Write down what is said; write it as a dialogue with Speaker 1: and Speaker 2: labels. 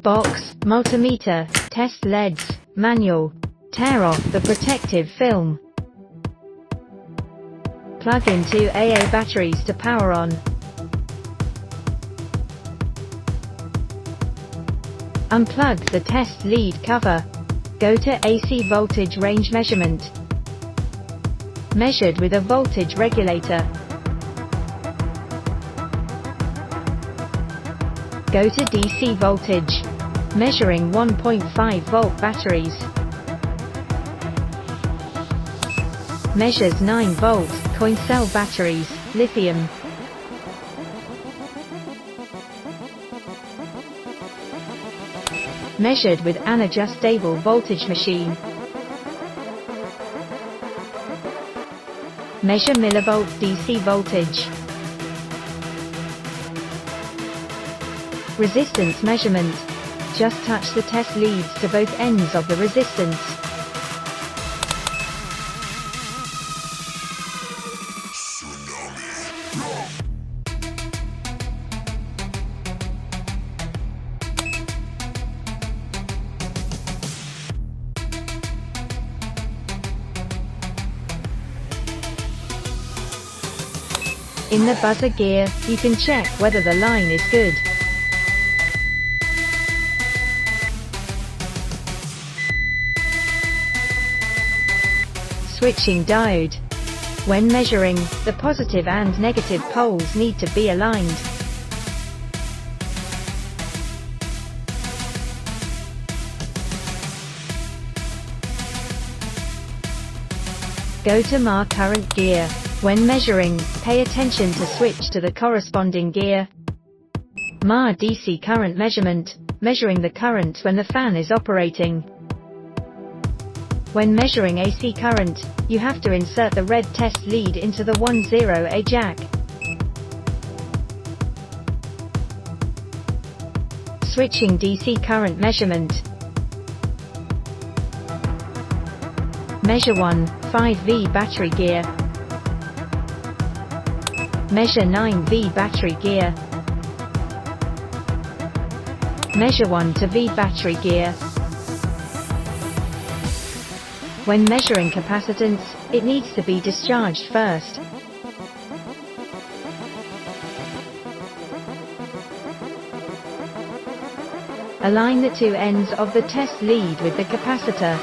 Speaker 1: Box, multimeter, test LEDs, manual. Tear off the protective film. Plug into AA batteries to power on. Unplug the test lead cover. Go to AC voltage range measurement. Measured with a voltage regulator. Go to DC voltage. Measuring 1.5 volt batteries. Measures 9 volt coin cell batteries, lithium. Measured with an adjustable voltage machine. Measure millivolt DC voltage. Resistance measurement. Just touch the test leads to both ends of the resistance. In the buzzer gear, you can check whether the line is good. Switching diode. When measuring, the positive and negative poles need to be aligned. Go to MA current gear. When measuring, pay attention to switch to the corresponding gear. MA DC current measurement, measuring the current when the fan is operating. When measuring AC current, you have to insert the red test lead into the 10A jack. Switching DC current measurement. Measure 1, 5V battery gear. Measure 9V battery gear. Measure 1 to V battery gear. When measuring capacitance, it needs to be discharged first. Align the two ends of the test lead with the capacitor.